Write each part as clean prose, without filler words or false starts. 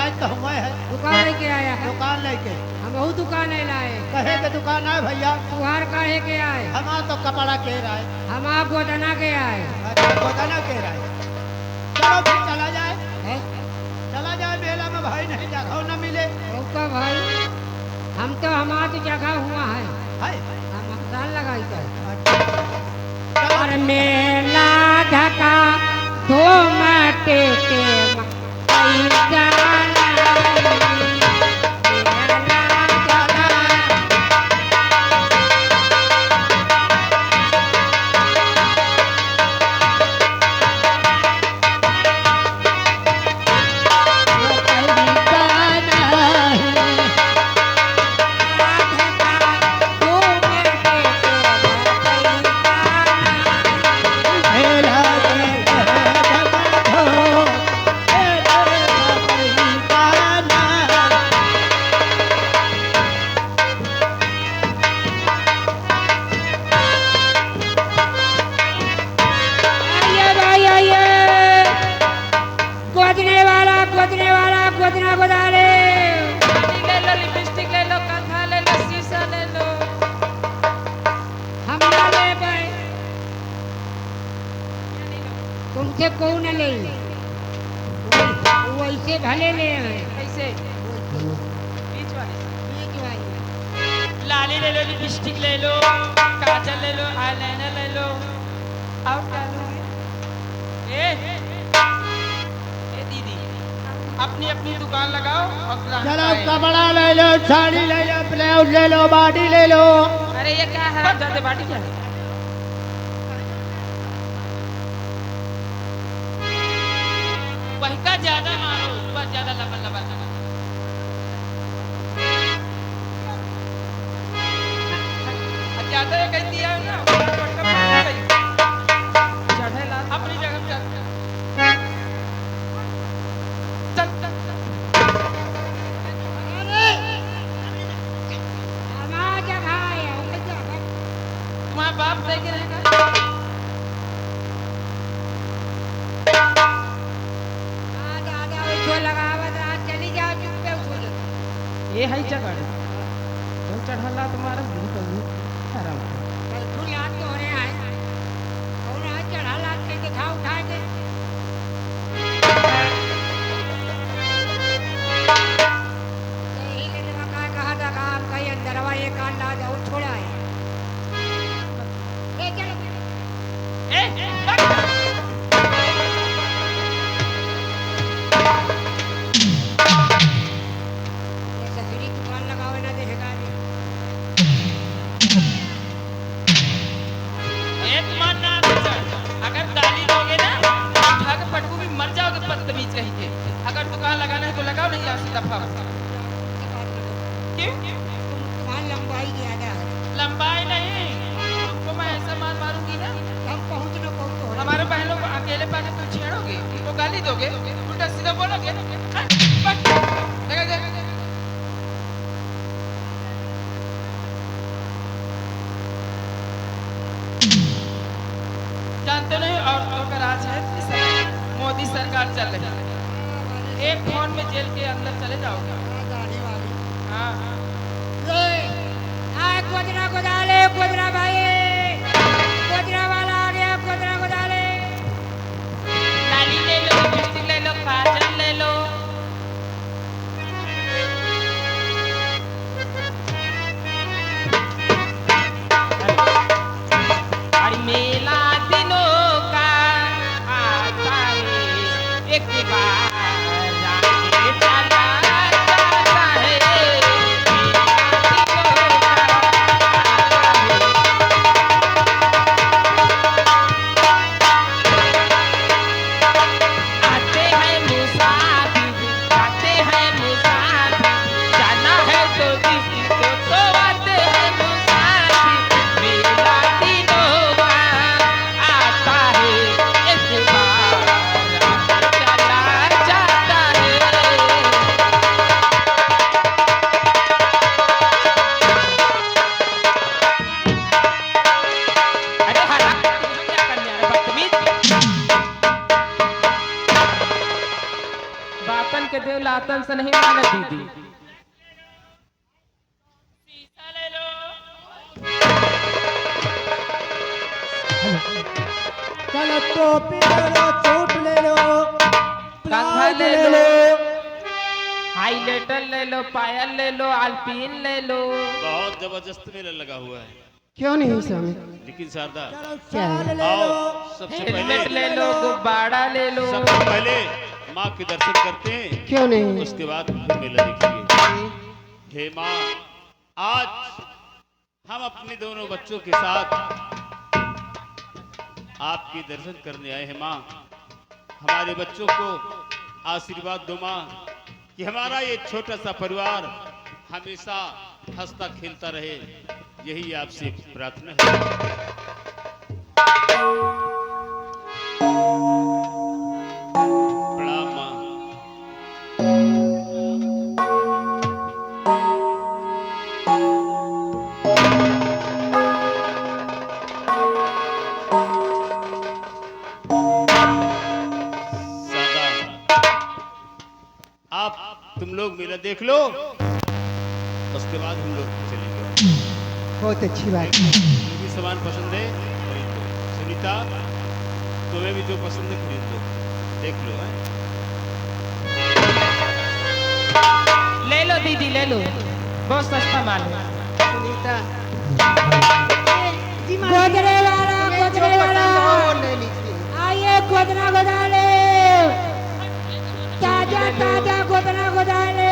आज तो हुआ है दुकान लेके आया है। दुकान लेके। हम बहुत दुकान है लाए। कहे के दुकान है भैया? तुहार काहे के आए? हम तो कपड़ा के रहा है। हम आप गोदना के आए। गोदना के रहा है। चलो फिर चला जाए। है? चला जाए मेला में भाई, नहीं जगह न मिले। ओका भाई, हम तो हमारी जगह हुआ है। हम मकान लगाई कर। और मेला ढका दो माटे के गोदना गोदाले ले लो, लिपस्टिक ले लो, कंघा ले लो, शीशा ले लो। हम ना ले पाए। तुमसे कौन ले? वैसे भले ले आए। कैसे? बीच वाली। बीच वाली। लाली ले लो, लिपस्टिक ले लो, काजल ले लो, आईलाइनर ले लो। और क्या लोगे? ए दीदी, अपनी अपनी दुकान लगाओ और चलो कपड़ा ले लो, साड़ी ले लो, ब्लाउज ले लो, बाटी ले लो। अरे ये क्या है? ज्यादा बाटी क्या है? वही का ज्यादा मारो, बस ज्यादा लबन लबन। ज्यादा कह दिया है ना, अपनी जगह पे चल। हमारा जगह है, उनकी जगह। तुम्हारा बाप सही के रहेगा। दादा उसको लगावत रात चली जाओ चुप पे उछल। ये है जगह जो चढ़ाला तुम्हारा बहुत आराम। कल फुल याद तो होने आए। और आज चढ़ा लात के दिखा उठा के। यही लेने का कहा था काम कहीं अंदरवा ये कान ला जाओ छोड़ा है। ले चलो। ये सगरी दुकान लगावे ना देखेगा नहीं। एक मान ना अगर दाली दोगे ना उठा के पटकू भी मर जाओगे बदतमीज कहीं के। अगर दुकान लगाना है तो लगाओ, नहीं या सीधा भागो। क्यों? तुम्हारी लंबाई ज्यादा है। लंबाई नहीं, तुमको मैं ऐसा मार मारूंगी ना, हम पहुंच न पहुंच तो हमारे बहनों को अकेले पाने तो छेड़ोगे, उनको गाली दोगे, उल्टा सीधा बोलोगे। हाँ, बस। देखा देखा। जानते नहीं औरतों का राज है इस समय मोदी सरकार चल रही है। एक फोन में जेल के अंदर चले जाओगे। हाँ गोदना गोदाले गोदना भाई गोदना वाला आ गया। गोदना गोदाले लाली ले लो, लिपस्टिक ले लो, काजल ले लो। अरे मेला दिनों का आता है एक बार आके चला जाता है। मेला दिनों का आता है बातन के देव लातन से नहीं माने दीदी। शीशा ले लो। चलो टोपी ले लो, सूट ले लो, कंघा ब्लाउज ले ले लो, लो। हाईलाइटर ले लो, पायल ले लो, अल्पीन ले लो। बहुत जबरदस्त मेला लगा हुआ है। क्यों नहीं स्वामी? लेकिन शारदा चलो क्या है? शाल ले आओ, लो, सबसे हेलमेट पहले ले लो, गुब्बारा ले लो। सबसे पहले माँ के दर्शन करते हैं, क्यों नहीं? उसके बाद फिर मेला देखेंगे। हे माँ, आज हम अपने दोनों बच्चों के साथ आपके दर्शन करने आए हैं माँ। हमारे बच्चों को आशीर्वाद दो माँ कि हमारा ये छोटा सा परिवार हमेशा हंसता खेलता रहे, यही आपसे प्रार्थना है। प्रणाम माँ। सादा, आप तुम लोग मेला देख लो, उसके बाद हम लोग चलेंगे। बहुत अच्छी बात है। जो भी सामान पसंद है खरीद लो। सुनीता, तुम्हें भी जो पसंद है खरीद लो, देख लो। हैं? ले लो दीदी, ले लो, बहुत सस्ता माल है। सुनीता गोदरे वाला, गोदरे वाला, ले लीजिए। आइए गोदना गोदा ले, ताजा ताजा गोदना गोदा ले।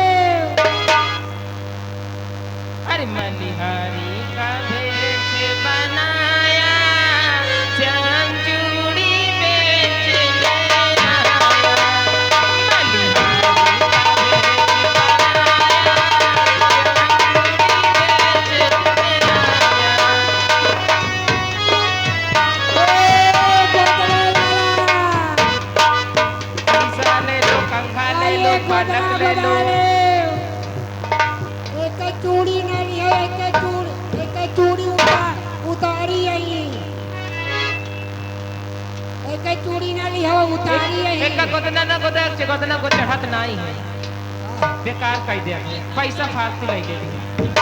अरे मनिहारी का भेष बनाया, श्याम चूड़ी बेचने आया। मनिहारी शीशा ले लो, कंघा ले लो, पलक ले लो। एक चूड़ी नहीं है, एक चूड़ी उतारी आई, एक चूड़ी नहीं है, उतारी आई। एक गोदना ना गोदर से गोदना को चढ़त नहीं है, बेकार कह दे, पैसा फालतू लग गए।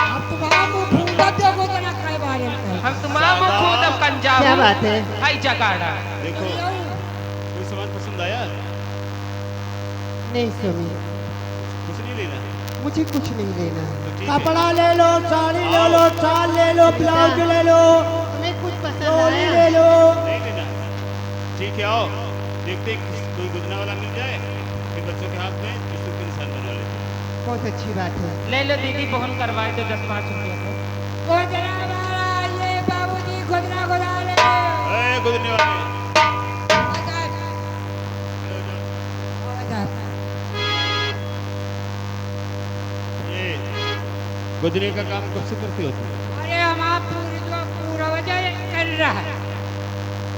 अब तुम्हारा मुंह फूंका दे गोदना के बारे में। हम तुम्हारा खुद अब कंजाब क्या बात है? हाई जगाड़ा। देखो, कोई सामान पसंद आया? नहीं स्वामी, कुछ नहीं लेना? मुझे कुछ नहीं लेना है। तो ठीक है। कपड़ा ले लो, साड़ी ले लो, शाल ले लो, ब्लाउज ले लो, तुम्हें कुछ पसंद चोली ले लो। नहीं लेना? ठीक है, आओ देखते हैं कोई गुदना वाला मिल जाए, फिर बच्चों के हाथ में विष्णु के निशान बनवा लेते हैं। बहुत अच्छी बात है। ले लो दीदी, बहन करवाए दो 10-5 रुपये को। गोदना वाला, ये बाबूजी गोदना गोदा ले। ए, गुदने वाले, ये गुदने का काम कब से करती होती है? अरे हमारा पूरा वजह चल रहा है,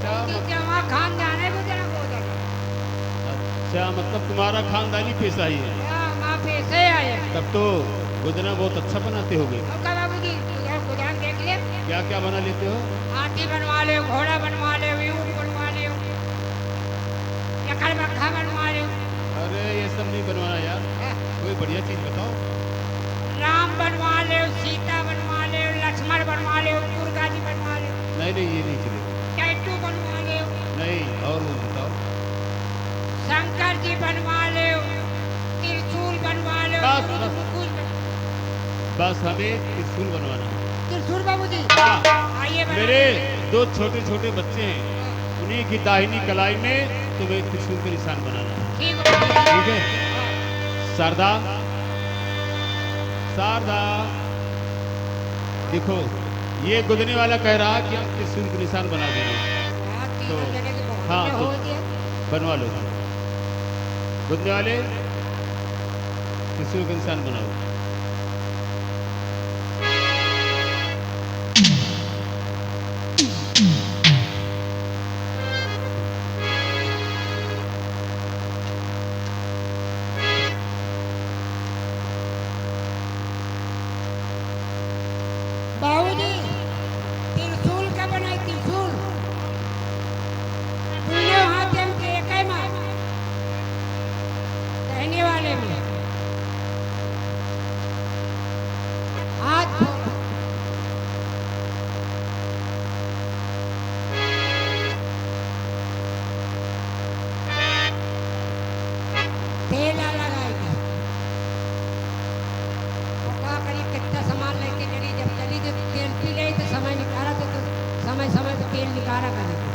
क्योंकि हमारा खानदान है गोदना गोदा। अच्छा, मतलब तुम्हारा खानदानी पेशा ही है। हमारा पैसे आए। तब तो गुदना बहुत अच्छा बनाते होगे। अब का बाबूजी इधर गोदाम देख ले, क्या क्या बना लेते हो? हाथी बनवा ले, घोड़ा बनवा ले, ऊँट बनवा ले, लकड़बग्घा बनवा ले, अरे ये सब नहीं बनवाना यार, कोई बढ़िया चीज बताओ। राम बनवा ले, सीता बनवा ले, लक्ष्मण बनवा ले, दुर्गा जी बनवा ले, नहीं नहीं, ये नहीं चलेगा। टैटू बनवा ले, नहीं, और वो बताओ। शंकर जी बनवा ले, त्रिशूल बनवा ले, बस, बस। मुकुट। बस हमें त्रिशूल बनवाना है। त्रिशूल बाबूजी हाँ। आइए बनवा मेरे ले। 2 छोटे छोटे बच्चे हैं, उन्हीं की दाहिनी कलाई में तुम्हें त्रिशूल का निशान बनाना है। ठीक है ठीक है? शारदा, शारदा, देखो ये गुदने वाला कह रहा कि हम त्रिशूल का निशान बना देंगे, तो हाँ, तो बनवा लो। गुदने वाले त्रिशूल का निशान बनाओ। बाबूजी त्रिशूल का बनाई, त्रिशूल दोनों हाथ हम के एक ही मार, कहने गले में। हाथ छोड़ो। तेल लगाएगी। पता करी कितना सामान लेके चली, जब चली तो तेल पी गई तो समय निकाला तो समय समय पे तेल निकाला करेगी।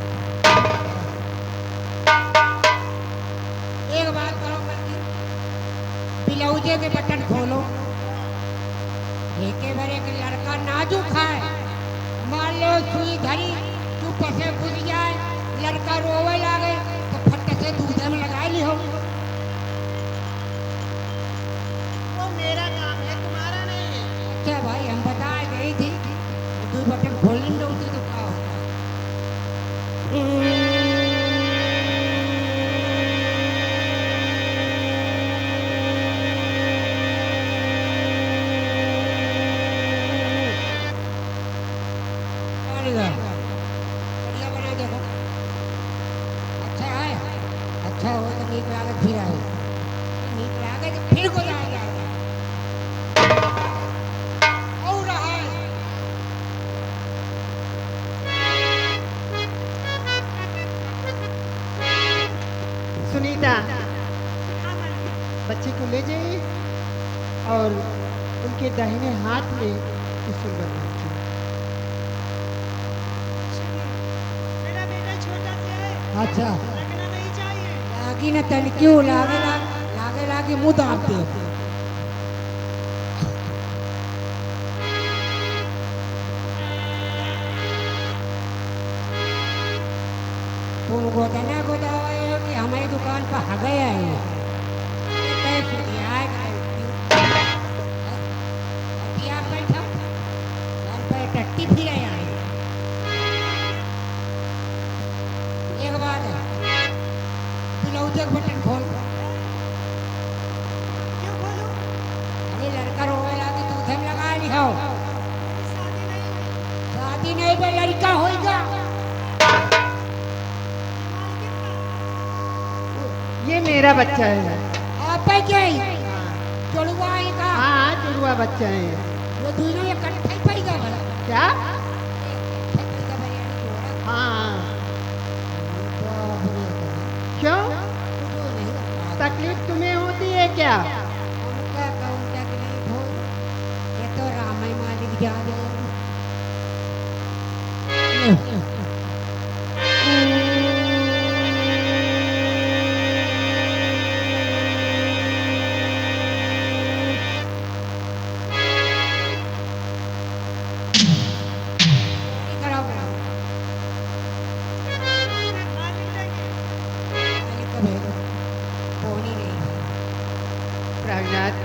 एक बात करो बल्कि ब्लाउजे के बटन खोलो। एके बार एक लड़का नाजुक है, मान लो सुई धरी चुप से घुस जाए, लड़का रोवे लागे तो फट से दूध में लगा ली हो। वो मेरा काम है, तुम्हारा नहीं है। अच्छा भाई, हम बता गई थी दो बटन खोलने में होती तो क्या होता। बढ़िया बना देखो। अच्छा है, अच्छा हो तो नीक लागे फिर आए, नीक लागे तो फिर को आ जाएगा। और रहा है। सुनीता, बच्चे को ले जाइए और उनके दाहिने हाथ में त्रिशूल बना दीजिए। मेरा बेटा छोटा सा है, अच्छा लगना नहीं चाहिए। लागी न तन क्यों लागे लागे लागे मुंह दाब दे। तुम गोदना गोदाए हो कि हमारी दुकान पर आ गए हैं। कैसे दिया है दिया बैठा घर पे टट्टी फिर आया है। एक बात है, ब्लाउज का बटन खोल। क्यों बोलूं? अरे लड़का रोवे लागे दूध में लगा ली हो। शादी नहीं पे लड़का होगा। ये मेरा बच्चा है। आप क्या जुड़वा है का? हाँ, जुड़वा बच्चा है। वो दोनों इकट्ठे ही पाएगा भला। क्या? इकट्ठे का बयान जोड़ा। हाँ। बाप रे। क्यों? वो नहीं तकलीफ तुम्हें होती है क्या? उनका कौन तकलीफ हो, ये तो रामाई मालिक जाने। प्राणनाथ,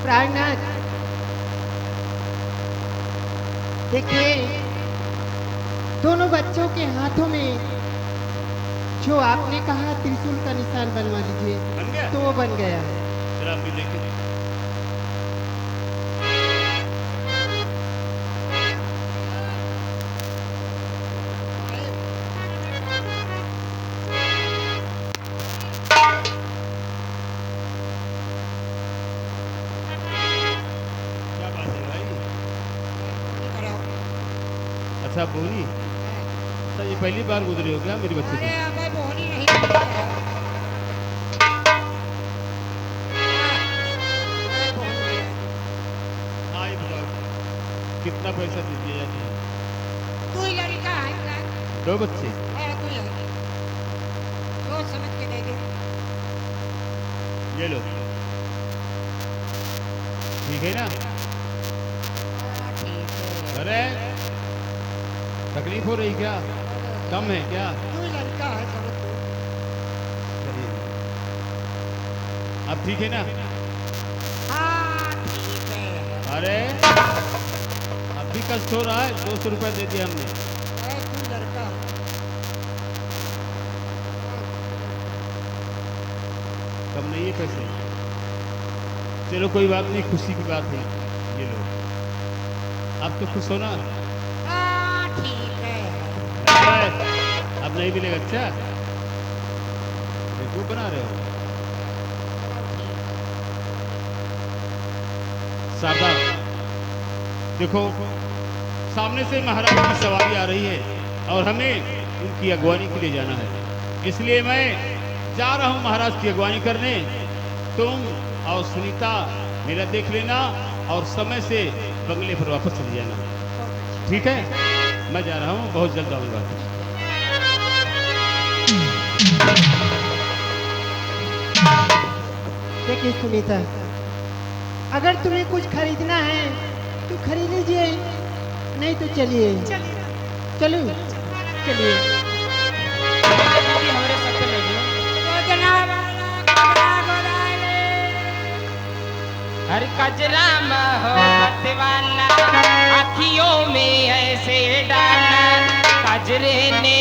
प्राणनाथ, देखिए दोनों बच्चों के हाथों में जो आपने कहा त्रिशूल का निशान बनवा दीजिए। बन गया? तो वो बन गया। जरा अभी लेके क्या बात है भाई? अच्छा बोली, अच्छा ये पहली बार गुजरे हो क्या मेरी बच्ची अरे से? अबे बोली नहीं है। हाँ ये बताओ कितना पैसा दीजिए जाती है? तू ही लड़का है क्या? 2 बच्चे? है तू ही है। सोच समझ के दे दे। ये लो, ठीक है ना? ठीक है। अरे तकलीफ हो रही क्या? कम है क्या? तू ही लड़का है समझ तू। चलिए, अब ठीक है ना? हाँ ठीक है। अरे अब भी कष्ट हो रहा है। 200 रुपये दे दिया हमने। अरे तू लड़का है। कम नहीं है पैसे। चलो कोई बात नहीं, खुशी की बात है। ये लो, अब तो खुश हो ना? हाँ ठीक है। अब नहीं मिलेगा। अच्छा बेवकूफ बना रहे हो। साहब देखो, सामने से महाराज की सवारी आ रही है और हमें उनकी अगवानी के लिए जाना है, इसलिए मैं जा रहा हूं महाराज की अगवानी करने। तुम और सुनीता मेरा देख लेना और समय से बंगले पर वापस चले जाना, ठीक है? मैं जा रहा हूं, बहुत जल्द आऊंगा। देखिए सुनीता, अगर तुम्हें कुछ खरीदना है तो खरीद लीजिए, नहीं तो चलिए। चलो चलिए। दीदी हमारे साथ ले लो। गोदना वाला कपड़ा गोदाले। हर कजरा मोहब्बत वाला, आँखियों में ऐसे डाला, कजरे ने